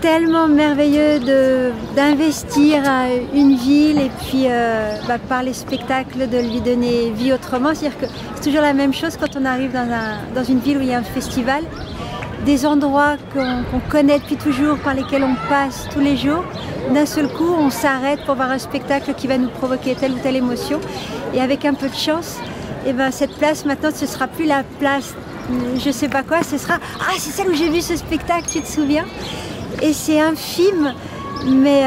tellement merveilleux d'investir à une ville et puis par les spectacles de lui donner vie autrement. C'est-à-dire que c'est toujours la même chose quand on arrive dans une ville où il y a un festival. Des endroits qu'on connaît depuis toujours, par lesquels on passe tous les jours. D'un seul coup, on s'arrête pour voir un spectacle qui va nous provoquer telle ou telle émotion. Et avec un peu de chance, et cette place maintenant, ce ne sera plus la place, je ne sais pas quoi, ce sera « Ah, c'est celle où j'ai vu ce spectacle, tu te souviens ?» Et c'est infime, mais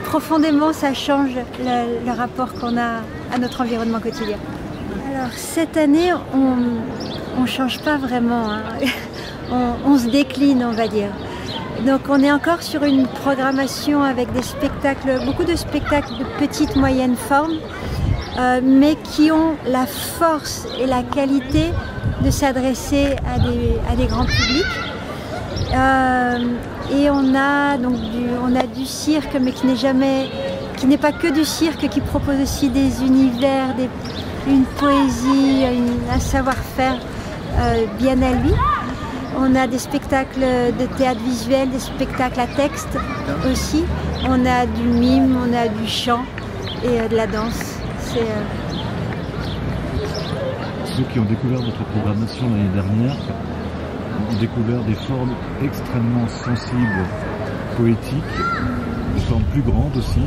profondément, ça change le rapport qu'on a à notre environnement quotidien. Alors, cette année, on ne change pas vraiment, hein. On se décline, on va dire. Donc on est encore sur une programmation avec des spectacles, beaucoup de spectacles de petite, moyenne forme, mais qui ont la force et la qualité de s'adresser à des grands publics. Et on a du cirque, mais qui n'est pas que du cirque, qui propose aussi des univers, une poésie, un savoir-faire bien à lui. On a des spectacles de théâtre visuel, des spectacles à texte aussi. On a du mime, on a du chant et de la danse. Ceux qui ont découvert votre programmation l'année dernière ont découvert des formes extrêmement sensibles, poétiques, des formes plus grandes aussi,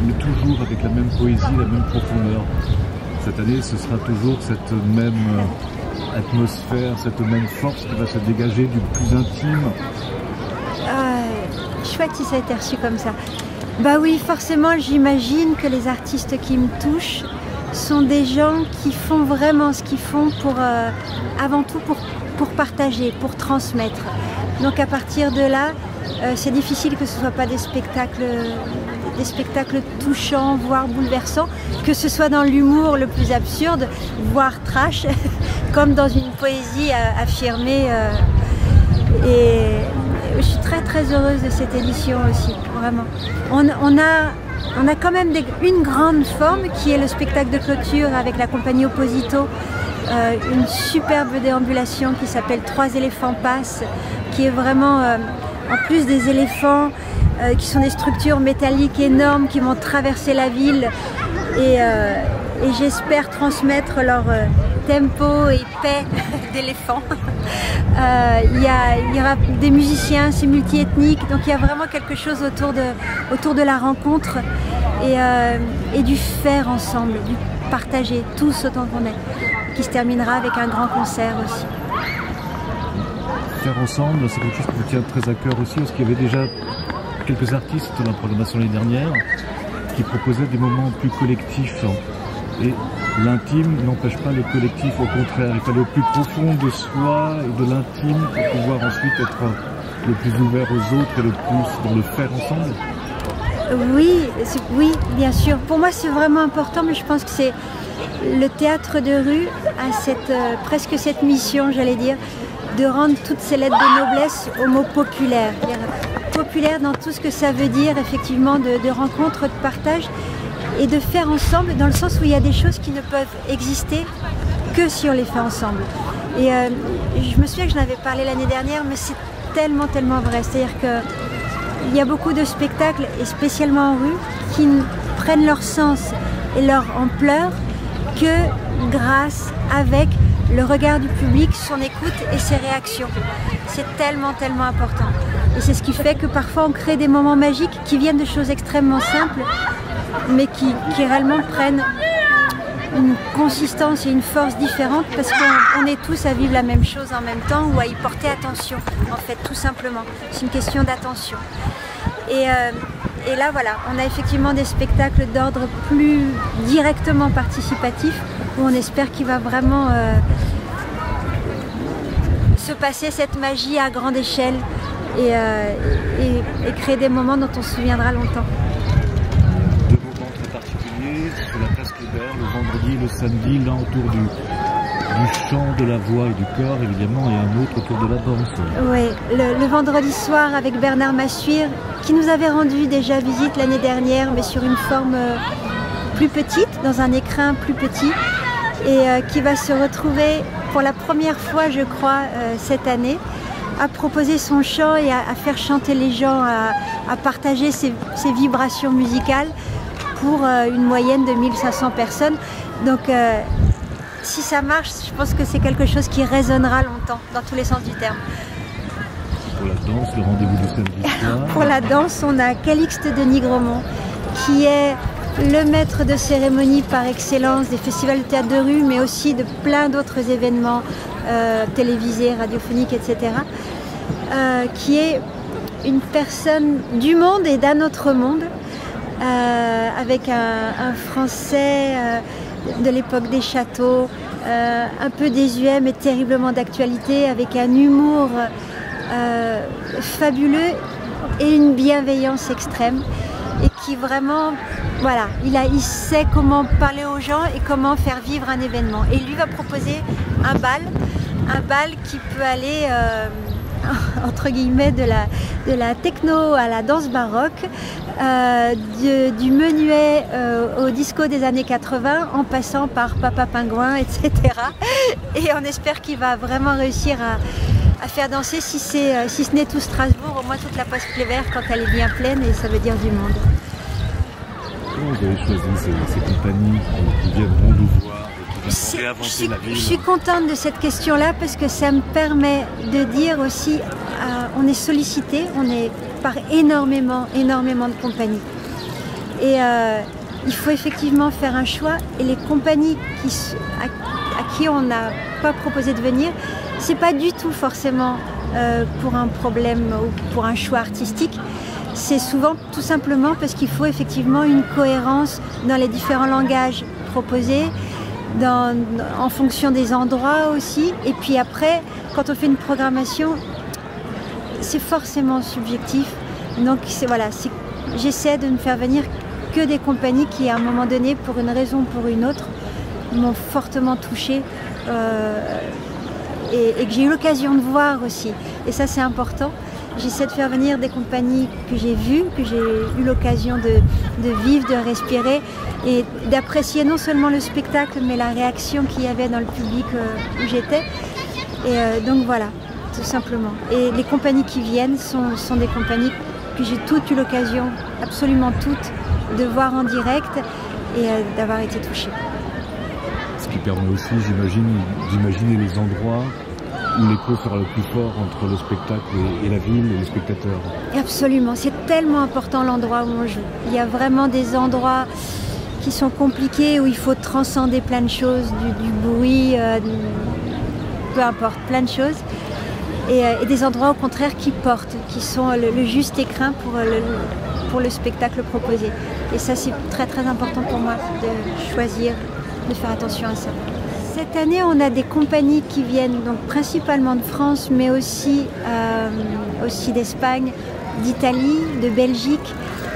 mais toujours avec la même poésie, la même profondeur. Cette année, ce sera toujours cette même atmosphère, cette même force qui va se dégager du plus intime. Chouette si ça a été reçu comme ça. Bah oui, forcément, j'imagine que les artistes qui me touchent sont des gens qui font vraiment ce qu'ils font avant tout pour partager, pour transmettre. Donc à partir de là, c'est difficile que ce ne soit pas des spectacles touchants, voire bouleversants, que ce soit dans l'humour le plus absurde, voire trash, comme dans une poésie affirmée. Et je suis très très heureuse de cette édition aussi, vraiment. On a quand même une grande forme qui est le spectacle de clôture avec la compagnie Opposito, une superbe déambulation qui s'appelle 3 éléphants passent, qui est vraiment, en plus des éléphants, qui sont des structures métalliques énormes qui vont traverser la ville et j'espère transmettre leur tempo et paix d'éléphants. Il y aura des musiciens, c'est multiethnique, donc il y a vraiment quelque chose autour de la rencontre et du faire ensemble, du partager tous autant qu'on est, qui se terminera avec un grand concert aussi. Faire ensemble, c'est quelque chose qui vous tient très à cœur aussi, parce qu'il y avait déjà quelques artistes dans la programmation l'année dernière qui proposaient des moments plus collectifs. Et l'intime n'empêche pas le collectif, au contraire, il fallait au plus profond de soi et de l'intime pour pouvoir ensuite être le plus ouvert aux autres et le plus dans le faire ensemble. Oui, bien sûr. Pour moi, c'est vraiment important, mais je pense que c'est le théâtre de rue a presque cette mission, j'allais dire, de rendre toutes ces lettres de noblesse au mot populaire. Populaire dans tout ce que ça veut dire, effectivement, de rencontre, de partage et de faire ensemble, dans le sens où il y a des choses qui ne peuvent exister que si on les fait ensemble. Et je me souviens que j'en avais parlé l'année dernière, mais c'est tellement, tellement vrai. C'est-à-dire qu'il y a beaucoup de spectacles, et spécialement en rue, qui prennent leur sens et leur ampleur que grâce, avec le regard du public, son écoute et ses réactions. C'est tellement, tellement important. Et c'est ce qui fait que parfois on crée des moments magiques qui viennent de choses extrêmement simples, mais qui réellement prennent une consistance et une force différente parce qu'on est tous à vivre la même chose en même temps ou à y porter attention, en fait, tout simplement. C'est une question d'attention. Et là, voilà, on a effectivement des spectacles d'ordre plus directement participatif où on espère qu'il va vraiment se passer cette magie à grande échelle et créer des moments dont on se souviendra longtemps. Deux moments très particuliers sur la place Kléber, le vendredi et le samedi, l'un autour du chant, de la voix et du corps évidemment, et un autre autour de la danse. Oui, le vendredi soir avec Bernard Massuire, qui nous avait rendu déjà visite l'année dernière, mais sur une forme plus petite, dans un écrin plus petit, et qui va se retrouver pour la première fois, je crois, cette année, à proposer son chant et à faire chanter les gens, à partager ses vibrations musicales pour une moyenne de 1500 personnes. Donc si ça marche, je pense que c'est quelque chose qui résonnera longtemps, dans tous les sens du terme. Pour la danse, le rendez-vous du samedi soir. Pour la danse, on a Calixte de Nigremont, qui est le maître de cérémonie par excellence des festivals de théâtre de rue, mais aussi de plein d'autres événements télévisés, radiophoniques, etc. Qui est une personne du monde et d'un autre monde, avec un français de l'époque des châteaux, un peu désuet mais terriblement d'actualité, avec un humour fabuleux et une bienveillance extrême, et qui vraiment, voilà, il sait comment parler aux gens et comment faire vivre un événement. Et il lui va proposer un bal qui peut aller entre guillemets de la techno à la danse baroque, du menuet au disco des années 80, en passant par Papa Pingouin, etc. Et on espère qu'il va vraiment réussir à faire danser, si ce n'est tout Strasbourg, au moins toute la place Kléber quand elle est bien pleine, et ça veut dire du monde. Comment vous avez choisi ces compagnies qui viendront nous voir, qui viendront réinventer la ville? Je suis contente de cette question-là parce que ça me permet de dire aussi, on est sollicité, on est par énormément de compagnies. Et il faut effectivement faire un choix, et les compagnies à qui on n'a pas proposé de venir, c'est pas du tout forcément pour un problème ou pour un choix artistique. C'est souvent tout simplement parce qu'il faut effectivement une cohérence dans les différents langages proposés, en fonction des endroits aussi. Et puis après, quand on fait une programmation, c'est forcément subjectif. Donc voilà, j'essaie de ne faire venir que des compagnies qui, à un moment donné, pour une raison ou pour une autre, m'ont fortement touchée et que j'ai eu l'occasion de voir aussi. Et ça, c'est important. J'essaie de faire venir des compagnies que j'ai vues, que j'ai eu l'occasion de vivre, de respirer, et d'apprécier non seulement le spectacle, mais la réaction qu'il y avait dans le public où j'étais. Et donc voilà, tout simplement. Et les compagnies qui viennent sont des compagnies que j'ai toutes eu l'occasion, absolument toutes, de voir en direct et d'avoir été touchée. Ce qui permet aussi, j'imagine, d'imaginer les endroits où l'écho sera le plus fort entre le spectacle et la ville et les spectateurs. Absolument, c'est tellement important l'endroit où on joue. Il y a vraiment des endroits qui sont compliqués, où il faut transcender plein de choses, du bruit, peu importe, plein de choses. Et des endroits au contraire qui portent, qui sont le juste écrin pour le spectacle proposé. Et ça, c'est très très important pour moi de choisir, de faire attention à ça. Cette année, on a des compagnies qui viennent donc principalement de France, mais aussi d'Espagne, d'Italie, de Belgique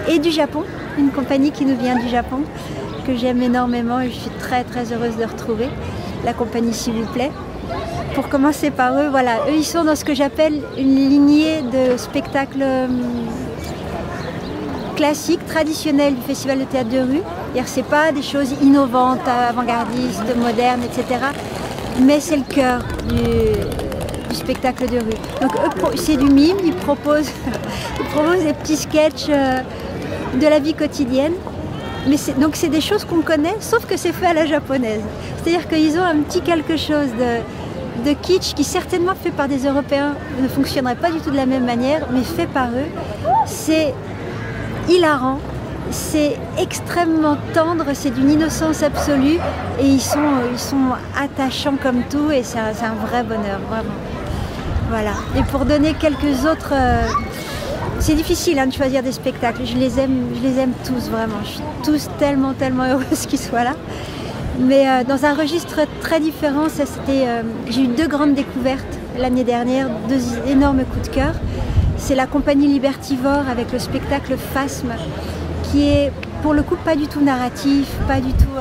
et du Japon. Une compagnie qui nous vient du Japon, que j'aime énormément et je suis très très heureuse de retrouver. La compagnie S'il vous plaît. Pour commencer par eux, voilà, eux ils sont dans ce que j'appelle une lignée de spectacles classiques, traditionnels du Festival de théâtre de rue. C'est pas des choses innovantes, avant-gardistes, modernes, etc. Mais c'est le cœur du spectacle de rue. Donc c'est du mime, ils proposent des petits sketchs de la vie quotidienne. Mais donc c'est des choses qu'on connaît, sauf que c'est fait à la japonaise. C'est-à-dire qu'ils ont un petit quelque chose de kitsch qui, certainement fait par des Européens, ne fonctionnerait pas du tout de la même manière, mais fait par eux. C'est hilarant, c'est extrêmement tendre, c'est d'une innocence absolue, et ils sont attachants comme tout, et c'est un vrai bonheur, vraiment. Voilà. Et pour donner quelques autres... c'est difficile de choisir des spectacles, je les aime tous vraiment, je suis tous tellement heureuse qu'ils soient là. Mais dans un registre très différent, j'ai eu deux grandes découvertes l'année dernière, deux énormes coups de cœur. C'est la compagnie Libertivore avec le spectacle Phasme, qui est pour le coup pas du tout narratif, pas du tout...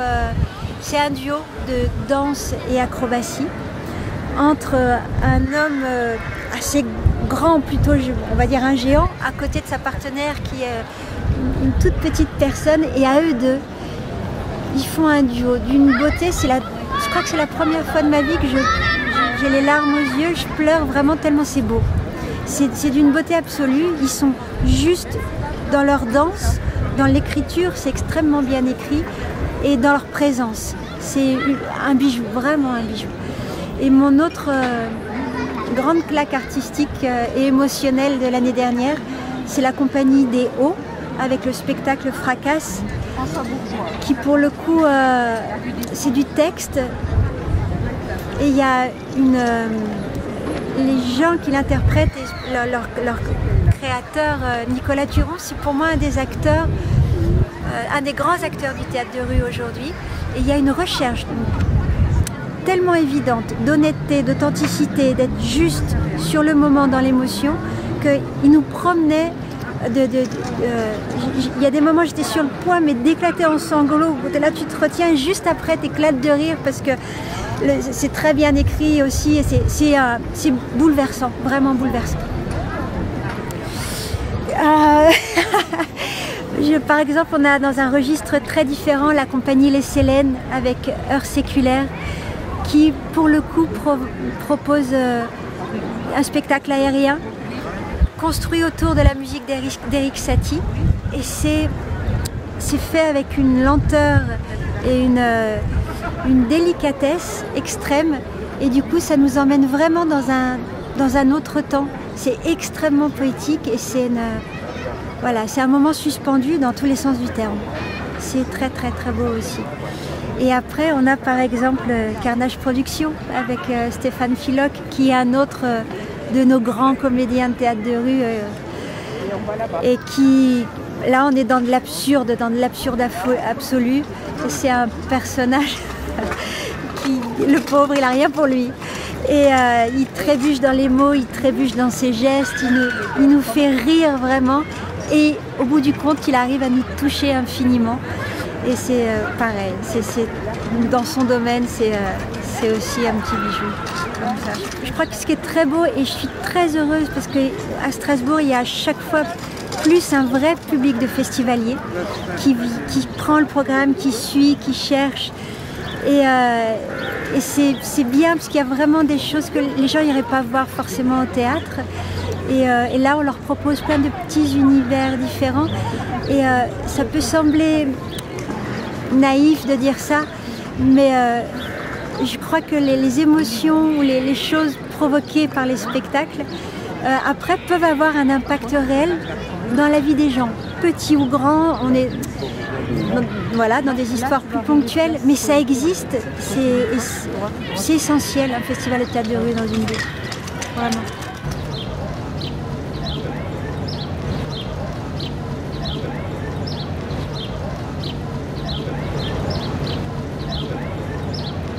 c'est un duo de danse et acrobatie entre un homme assez grand, plutôt on va dire un géant, à côté de sa partenaire qui est une toute petite personne, et à eux deux, ils font un duo d'une beauté. Je crois que c'est la première fois de ma vie que j'ai les larmes aux yeux, je pleure vraiment tellement c'est beau. c'est d'une beauté absolue. Ils sont justes dans leur danse, dans l'écriture, c'est extrêmément bien écrit, et dans leur présence. C'est un bijou, vraiment un bijou. Et mon autre grande claque artistique et émotionnelle de l'année dernière, c'est la compagnie des Hauts, avec le spectacle Fracasse, qui pour le coup, c'est du texte, et il y a les gens qui l'interprètent, leur créateur Nicolas Turon, c'est pour moi un des acteurs, un des grands acteurs du théâtre de rue aujourd'hui. Et il y a une recherche tellement évidente d'honnêteté, d'authenticité, d'être juste sur le moment dans l'émotion, qu'il nous promenait. Il y a des moments j'étais sur le point mais d'éclater en sanglots. Là tu te retiens et juste après tu éclates de rire parce que c'est très bien écrit aussi et c'est bouleversant, vraiment bouleversant. Par exemple, on a dans un registre très différent la compagnie Les Célènes avec Heures séculaires qui pour le coup propose un spectacle aérien construit autour de la musique d'Éric Satie, et c'est fait avec une lenteur et une délicatesse extrême, et du coup ça nous emmène vraiment dans un autre temps. C'est extrêmement poétique et c'est voilà, c'est un moment suspendu dans tous les sens du terme. C'est très très très beau aussi. Et après on a par exemple Carnage Productions avec Stéphane Philoc qui est un autre de nos grands comédiens de théâtre de rue et qui, là on est dans de l'absurde absolu. C'est un personnage qui, le pauvre, il a rien pour lui. Et il trébuche dans les mots, il trébuche dans ses gestes, il nous fait rire vraiment. Et au bout du compte, il arrive à nous toucher infiniment. Et c'est pareil, dans son domaine, c'est aussi un petit bijou. Comme ça. Je crois que ce qui est très beau, et je suis très heureuse parce qu'à Strasbourg, il y a à chaque fois plus un vrai public de festivaliers qui prend le programme, qui suit, qui cherche. Et c'est bien parce qu'il y a vraiment des choses que les gens n'iraient pas voir forcément au théâtre. Et là, on leur propose plein de petits univers différents. Et ça peut sembler naïf de dire ça, mais je crois que les émotions ou les choses provoquées par les spectacles, après, peuvent avoir un impact réel dans la vie des gens. Petits ou grands, on est voilà, dans des histoires plus ponctuelles, mais ça existe, c'est essentiel, un festival de théâtre de rue dans une ville. Vraiment.